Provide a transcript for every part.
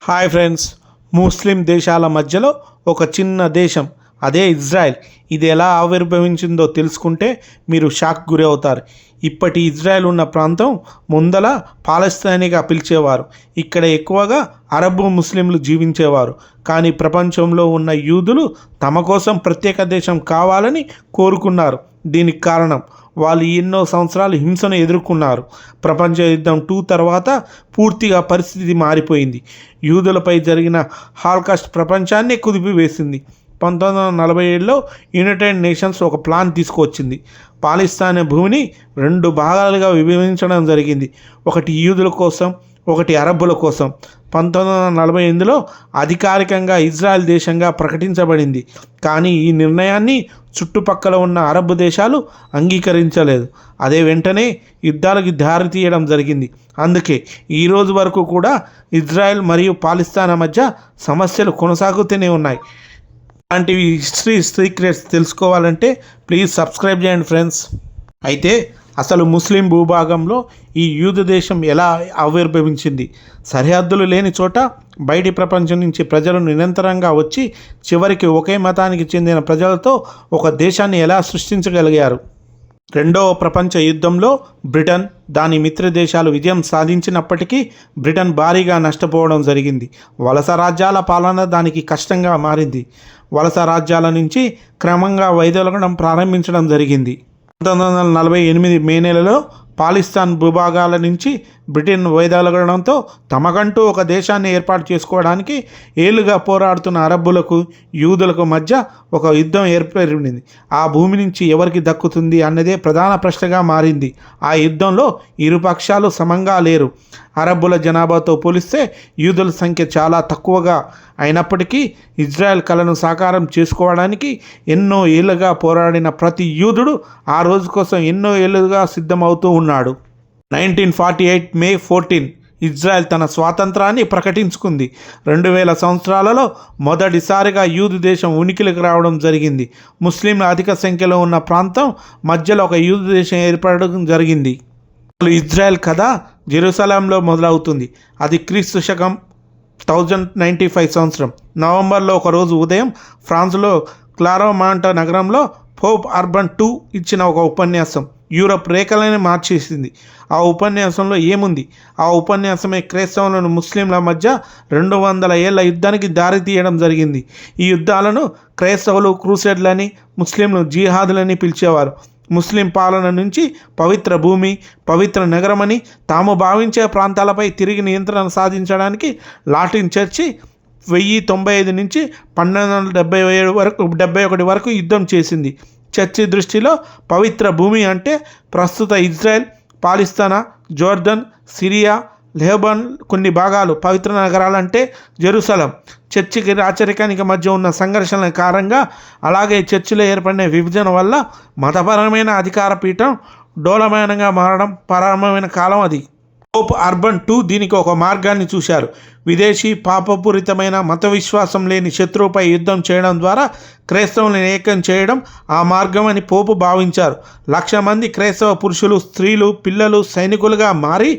Hi friends, ముస్లిం దేశాల మధ్యలో ఒక చిన్న దేశం అదే ఇజ్రాయెల్. ఇది ఎలా ఆవిర్భవించిందో తెలుసుకుంటే మీరు షాక్ గురి అవుతారు. ఇప్పటి ఇజ్రాయెల్ ఉన్న ప్రాంతం ముందల పాలస్తీనాగా పిలిచేవారు. ఇక్కడ ఎక్కువగా అరబ్ ముస్లింలు జీవించేవారు. కానీ ప్రపంచంలో ఉన్న యూదులు తమ కోసం ప్రత్యేక దేశం కావాలని కోరుకున్నారు. దీనికి కారణం వాళ్ళు ఎన్నో సంవత్సరాలు హింసను ఎదుర్కొన్నారు. ప్రపంచ యుద్ధం 2 తర్వాత పూర్తిగా పరిస్థితి మారిపోయింది. యూదులపై జరిగిన హాలోకాస్ట్ ప్రపంచాన్ని కుదిపివేసింది. 1947లో యునైటెడ్ నేషన్స్ ఒక ప్లాన్ తీసుకువచ్చింది. పాలస్తీనా భూమిని 2 భాగాలుగా విభజించడం జరిగింది. ఒకటి యూదుల కోసం, ఒకటి అరబ్బుల కోసం. 1948లో అధికారికంగా ఇజ్రాయెల్ దేశంగా ప్రకటించబడింది. కానీ ఈ నిర్ణయాన్ని చుట్టుపక్కల ఉన్న అరబ్ దేశాలు అంగీకరించలేదు. అదే వెంటనే యుద్ధాలకు దారితీయడం జరిగింది. అందుకే ఈరోజు వరకు కూడా ఇజ్రాయెల్ మరియు పాలస్తీనా మధ్య సమస్యలు కొనసాగుతూనే ఉన్నాయి. అలాంటివి హిస్టరీ సీక్రెట్స్ తెలుసుకోవాలంటే ప్లీజ్ సబ్స్క్రైబ్ చేయండి ఫ్రెండ్స్. అయితే అసలు ముస్లిం భూభాగంలో ఈ యూదు దేశం ఎలా ఆవిర్భవించింది? సరిహద్దులు లేని చోట బయటి ప్రపంచం నుంచి ప్రజలు నిరంతరంగా వచ్చి చివరికి ఒకే మతానికి చెందిన ప్రజలతో ఒక దేశాన్ని ఎలా సృష్టించగలిగారు? రెండవ ప్రపంచ యుద్ధంలో బ్రిటన్, దాని మిత్ర దేశాలు విజయం సాధించినప్పటికీ బ్రిటన్ భారీగా నష్టపోవడం జరిగింది. వలస రాజ్యాల పాలన దానికి కష్టంగా మారింది. వలస రాజ్యాల నుంచి క్రమంగా వైదొలగడం ప్రారంభించడం జరిగింది. 1948 మే నెలలో పాలిస్తాన్ భూభాగాల నుంచి బ్రిటన్ వైదొలగడంతో తమకంటూ ఒక దేశాన్ని ఏర్పాటు చేసుకోవడానికి ఏళ్లుగా పోరాడుతున్న అరబ్బులకు, యూదులకు మధ్య ఒక యుద్ధం ఏర్పడింది. ఆ భూమి నుంచి ఎవరికి దక్కుతుంది అన్నదే ప్రధాన ప్రశ్నగా మారింది. ఆ యుద్ధంలో ఇరు పక్షాలు సమంగా లేరు. అరబ్బుల జనాభాతో పోలిస్తే యూదుల సంఖ్య చాలా తక్కువగా అయినప్పటికీ ఇజ్రాయెల్ కలను సాకారం చేసుకోవడానికి ఎన్నో ఏళ్ళుగా పోరాడిన ప్రతి యూదుడు ఆ రోజు కోసం ఎన్నో ఏళ్ళుగా సిద్ధమవుతూ ఉన్నాడు. 1948 మే 14 ఇజ్రాయెల్ తన స్వాతంత్రాన్ని ప్రకటించుకుంది. 2000 సంవత్సరాలలో మొదటిసారిగా యూదు దేశం ఉనికిలోకి రావడం జరిగింది. ముస్లింల అధిక సంఖ్యలో ఉన్న ప్రాంతం మధ్యలో ఒక యూదు దేశం ఏర్పడడం జరిగింది. ఇజ్రాయెల్ కథ జెరూసలంలో మొదలవుతుంది. అది క్రీస్తు శకం 1095 సంవత్సరం నవంబర్లో ఒకరోజు ఉదయం ఫ్రాన్స్లో క్లారోమాంట్ నగరంలో పోప్ అర్బన్ II ఇచ్చిన ఒక ఉపన్యాసం యూరప్ రేఖలని మార్చేసింది. ఆ ఉపన్యాసంలో ఏముంది? ఆ ఉపన్యాసమే క్రైస్తవులను ముస్లింల మధ్య 200 ఏళ్ల యుద్ధానికి దారితీయడం జరిగింది. ఈ యుద్ధాలను క్రైస్తవులు క్రూసేడ్లని, ముస్లింలు జిహాదులని పిలిచేవారు. ముస్లిం పాలన నుంచి పవిత్ర భూమి, పవిత్ర నగరమని తాము భావించే ప్రాంతాలపై తిరిగి నియంత్రణ సాధించడానికి లాటిన్ చర్చి 1095 నుంచి 1271 వరకు యుద్ధం చేసింది. చర్చి దృష్టిలో పవిత్ర భూమి అంటే ప్రస్తుత ఇజ్రాయెల్, పాలస్తీనా, జోర్దన్, సిరియా, లెబనాన్ కొన్ని భాగాలు. పవిత్ర నగరాలంటే జెరూసలం. చర్చికి రాచరికానికి మధ్య ఉన్న సంఘర్షణల కారణంగా, అలాగే చర్చిలో ఏర్పడిన విభజన వల్ల మతపరమైన అధికార పీఠం డోలమానంగా మారడం ప్రారంభమైన కాలం అది. పోప్ అర్బన్ II దీనికి ఒక మార్గాన్ని చూశారు. విదేశీ పాపపూరితమైన మత విశ్వాసం లేని శత్రువుపై యుద్ధం చేయడం ద్వారా క్రైస్తవులను ఏకం చేయడం ఆ మార్గం అని పోపు భావించారు. 1,00,000 మంది క్రైస్తవ పురుషులు, స్త్రీలు, పిల్లలు సైనికులుగా మారి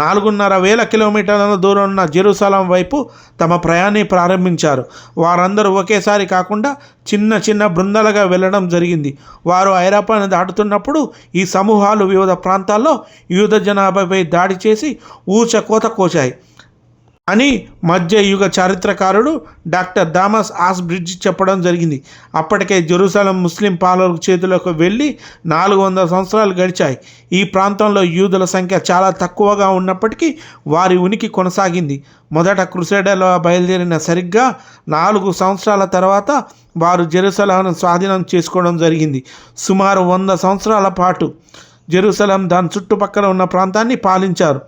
4,500 కిలోమీటర్ల దూరం ఉన్న జెరూసలం వైపు తమ ప్రయాణాన్ని ప్రారంభించారు. వారందరూ ఒకేసారి కాకుండా చిన్న చిన్న బృందాలుగా వెళ్ళడం జరిగింది. వారు ఐరోపాను దాటుతున్నప్పుడు ఈ సమూహాలు వివిధ ప్రాంతాల్లో యూద జనాభాపై దాడి చేసి ఊచకోత కోశాయి అని మధ్య యుగ చారిత్రకారుడు డాక్టర్ థామస్ ఆస్బ్రిడ్జ్ చెప్పడం జరిగింది. అప్పటికే జెరూసలం ముస్లిం పాలకుల చేతులకు వెళ్ళి 400 సంవత్సరాలు గడిచాయి. ఈ ప్రాంతంలో యూదుల సంఖ్య చాలా తక్కువగా ఉన్నప్పటికీ వారి ఉనికి కొనసాగింది. మొదట క్రూసేడర్లు బయలుదేరిన సరిగ్గా 4 సంవత్సరాల తర్వాత వారు జెరూసలంను స్వాధీనం చేసుకోవడం జరిగింది. సుమారు 100 సంవత్సరాల పాటు జెరూసలం దాని చుట్టుపక్కల ఉన్న ప్రాంతాన్ని పాలించారు.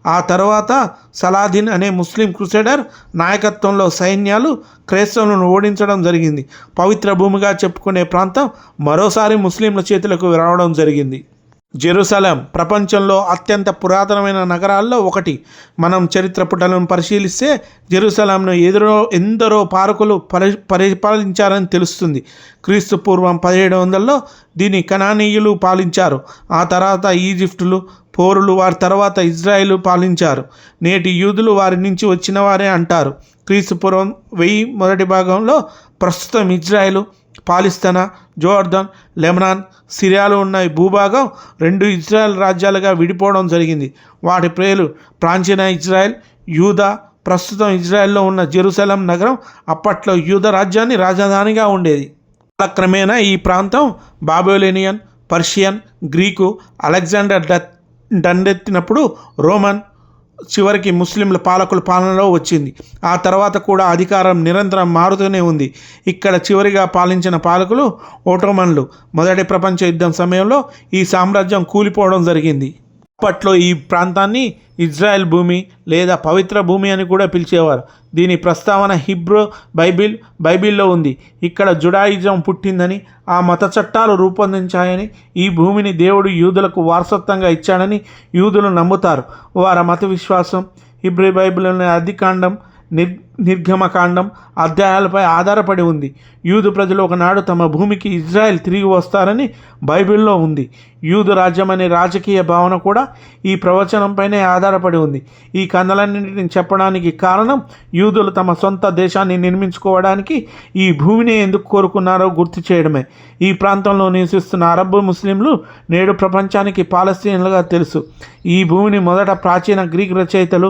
ఆ తర్వాత సలాదీన్ అనే ముస్లిం క్రూసేడర్ నాయకత్వంలో సైన్యాలు క్రైస్తవులను ఓడించడం జరిగింది. పవిత్ర భూమిగా చెప్పుకునే ప్రాంతం మరోసారి ముస్లింల చేతులకు రావడం జరిగింది. జెరూసలేం ప్రపంచంలో అత్యంత పురాతనమైన నగరాల్లో ఒకటి. మనం చరిత్ర పుటలను పరిశీలిస్తే జెరూసలేంను ఎందరో పాలకులు పరిపాలించారని తెలుస్తుంది. క్రీస్తు పూర్వం 1700లో దీన్ని కనానీయులు పాలించారు. ఆ తర్వాత ఈజిప్టులు, పోరులు, వారి తర్వాత ఇజ్రాయిలు పాలించారు. నేటి యూదులు వారి నుంచి వచ్చిన వారే అంటారు. క్రీస్తు పూర్వం 1000 మొదటి భాగంలో ప్రస్తుతం ఇజ్రాయిలు, పాలిస్తానా, జోర్దాన్, లెబనాన్, సిరియాలో ఉన్న ఈ భూభాగం 2 ఇజ్రాయెల్ రాజ్యాలుగా విడిపోవడం జరిగింది. వాటి పేర్లు ప్రాచీన ఇజ్రాయెల్, యూదా. ప్రస్తుతం ఇజ్రాయెల్లో ఉన్న జెరూసలేం నగరం అప్పట్లో యూదా రాజ్యాన్ని రాజధానిగా ఉండేది. కాలక్రమేణా ఈ ప్రాంతం బాబిలోనియన్, పర్షియన్, గ్రీకు, అలెగ్జాండర్ దండెత్తినప్పుడు రోమన్, చివరికి ముస్లింల పాలకుల పాలనలో వచ్చింది. ఆ తర్వాత కూడా అధికారం నిరంతరం మారుతూనే ఉంది. ఇక్కడ చివరిగా పాలించిన పాలకులు ఓటోమన్లు. మొదటి ప్రపంచ యుద్ధం సమయంలో ఈ సామ్రాజ్యం కూలిపోవడం జరిగింది. అప్పట్లో ఈ ప్రాంతాన్ని ఇజ్రాయెల్ భూమి లేదా పవిత్ర భూమి అని కూడా పిలిచేవారు. దీని ప్రస్తావన హిబ్రూ బైబిల్లో ఉంది. ఇక్కడ జుడాయిజం పుట్టిందని, ఆ మత చట్టాలు రూపొందించాయని, ఈ భూమిని దేవుడు యూదులకు వారసత్వంగా ఇచ్చాడని యూదులు నమ్ముతారు. వారి మత విశ్వాసం హిబ్రూ బైబిల్లోని ఆదికాండం, నిర్గమకాండం అధ్యాయాలపై ఆధారపడి ఉంది. యూదు ప్రజలు ఒకనాడు తమ భూమికి ఇజ్రాయెల్ తిరిగి వస్తారని బైబిల్లో ఉంది. యూదు రాజ్యం అనే రాజకీయ భావన కూడా ఈ ప్రవచనంపైనే ఆధారపడి ఉంది. ఈ కథలన్నింటిని చెప్పడానికి కారణం యూదులు తమ సొంత దేశాన్ని నిర్మించుకోవడానికి ఈ భూమిని ఎందుకు కోరుకున్నారో గుర్తు చేయడమే. ఈ ప్రాంతంలో నివసిస్తున్న అరబ్ ముస్లింలు నేడు ప్రపంచానికి పాలస్తీన్లుగా తెలుసు. ఈ భూమిని మొదట ప్రాచీన గ్రీక్ రచయితలు,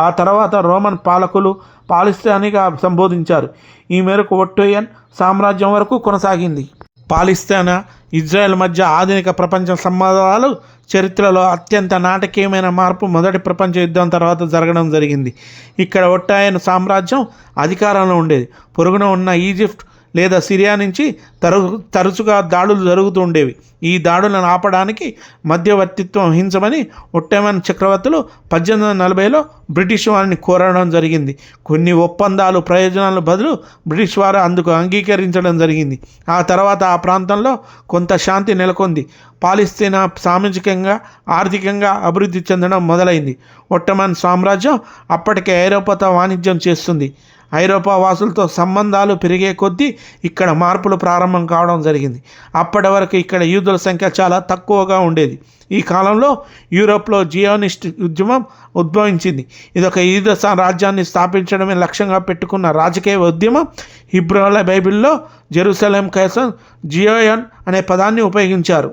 ఆ తర్వాత రోమన్ పాలకులు పాలిస్తానిగా సంబోధించారు. ఈ మేరకు ఒట్టోయన్ సామ్రాజ్యం వరకు కొనసాగింది. పాలిస్తానా, ఇజ్రాయెల్ మధ్య ఆధునిక ప్రపంచ సంబంధాలు చరిత్రలో అత్యంత నాటకీయమైన మార్పు మొదటి ప్రపంచ యుద్ధం తర్వాత జరగడం జరిగింది. ఇక్కడ ఒట్టోయన్ సామ్రాజ్యం అధికారంలో ఉండేది. పొరుగున ఉన్న ఈజిప్ట్ లేదా సిరియా నుంచి తరచుగా దాడులు జరుగుతూ ఉండేవి. ఈ దాడులను ఆపడానికి మధ్యవర్తిత్వం వహించమని ఒట్టోమన్ చక్రవర్తులు 1840లో బ్రిటిష్ వారిని కోరడం జరిగింది. కొన్ని ఒప్పందాలు, ప్రయోజనాల బదులు బ్రిటిష్ వారు అందుకు అంగీకరించడం జరిగింది. ఆ తర్వాత ఆ ప్రాంతంలో కొంత శాంతి నెలకొంది. పాలస్తీనా సామాజికంగా, ఆర్థికంగా అభివృద్ధి చెందడం మొదలైంది. ఒట్టోమన్ సామ్రాజ్యం అప్పటికే ఐరోపాతో వాణిజ్యం చేస్తుంది. ఐరోపా వాసులతో సంబంధాలు పెరిగే కొద్దీ ఇక్కడ మార్పులు ప్రారంభం కావడం జరిగింది. అప్పటి వరకు ఇక్కడ యూదుల సంఖ్య చాలా తక్కువగా ఉండేది. ఈ కాలంలో యూరోప్లో జియోనిస్ట్ ఉద్యమం ఉద్భవించింది. ఇదొక యూద రాజ్యాన్ని స్థాపించడమే లక్ష్యంగా పెట్టుకున్న రాజకీయ ఉద్యమం. హిబ్రూ బైబిల్లో జెరూసలేం కోసం జియోయన్ అనే పదాన్ని ఉపయోగించారు.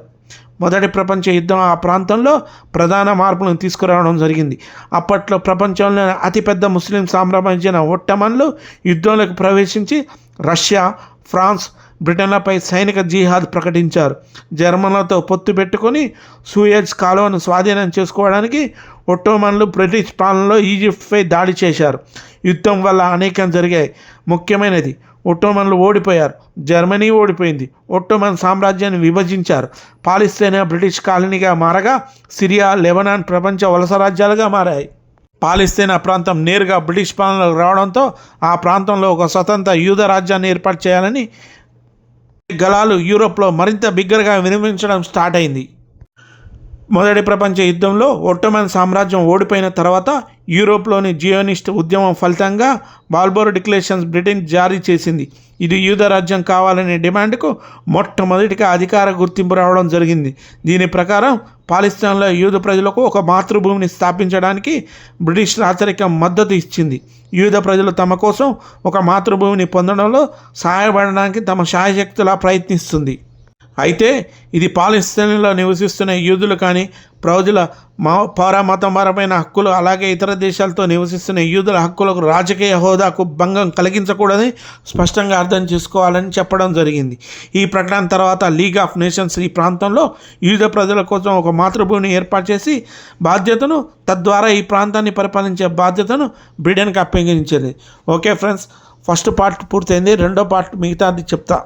మొదటి ప్రపంచ యుద్ధం ఆ ప్రాంతంలో ప్రధాన మార్పులను తీసుకురావడం జరిగింది. అప్పట్లో ప్రపంచంలోని అతిపెద్ద ముస్లిం సామ్రాజ్యమైన ఒట్టోమన్లు యుద్ధంలోకి ప్రవేశించి రష్యా, ఫ్రాన్స్, బ్రిటన్లపై సైనిక జిహాద్ ప్రకటించారు. జర్మన్లతో పొత్తు పెట్టుకొని సూయజ్ కాలువను స్వాధీనం చేసుకోవడానికి ఒట్టోమన్లు బ్రిటిష్ పాలనలో ఈజిప్ట్పై దాడి చేశారు. యుద్ధం వల్ల అనేకం జరిగాయి. ముఖ్యమైనది, ఒట్టోమన్లు ఓడిపోయారు. జర్మనీ ఓడిపోయింది. ఒట్టోమన్ సామ్రాజ్యాన్ని విభజించారు. పాలస్తీనా బ్రిటిష్ కాలనీగా మారగా సిరియా, లెబనాన్ ప్రపంచ వలస రాజ్యాలుగా మారాయి. పాలస్తీనా ప్రాంతం నేరుగా బ్రిటిష్ పాలనలోకి రావడంతో ఆ ప్రాంతంలో ఒక స్వతంత్ర యూద రాజ్యాన్ని ఏర్పాటు చేయాలని గళాలు యూరోప్లో మరింత బిగ్గరగా వినిపించడం స్టార్ట్ అయింది. మొదటి ప్రపంచ యుద్ధంలో ఒట్టోమన్ సామ్రాజ్యం ఓడిపోయిన తర్వాత యూరోప్లోని జియోనిస్ట్ ఉద్యమం ఫలితంగా బాల్బోర్ డిక్లరేషన్స్ బ్రిటన్ జారీ చేసింది. ఇది యూద రాజ్యం కావాలనే డిమాండ్కు మొట్టమొదటిగా అధికార గుర్తింపు రావడం జరిగింది. దీని ప్రకారం పాలస్తీనాలో యూద ప్రజలకు ఒక మాతృభూమిని స్థాపించడానికి బ్రిటిష్ రాచరికం మద్దతు ఇచ్చింది. యూద ప్రజలు తమ కోసం ఒక మాతృభూమిని పొందడంలో సహాయపడడానికి తమ శాయశక్తులా ప్రయత్నిస్తుంది. అయితే ఇది పాలస్తీనాలో నివసిస్తున్న యూదులు కానీ ప్రజల మతపరమైన హక్కులు, అలాగే ఇతర దేశాలతో నివసిస్తున్న యూదుల హక్కులకు, రాజకీయ హోదాకు భంగం కలిగించకూడదని స్పష్టంగా అర్థం చేసుకోవాలని చెప్పడం జరిగింది. ఈ ప్రకటన తర్వాత లీగ్ ఆఫ్ నేషన్స్ ఈ ప్రాంతంలో యూద ప్రజల కోసం ఒక మాతృభూమిని ఏర్పాటు చేసి బాధ్యతను, తద్వారా ఈ ప్రాంతాన్ని పరిపాలించే బాధ్యతను బ్రిటన్కి అప్పగించింది. ఓకే ఫ్రెండ్స్, ఫస్ట్ పార్ట్ పూర్తయింది. రెండో పార్ట్ మిగతాది చెప్తా.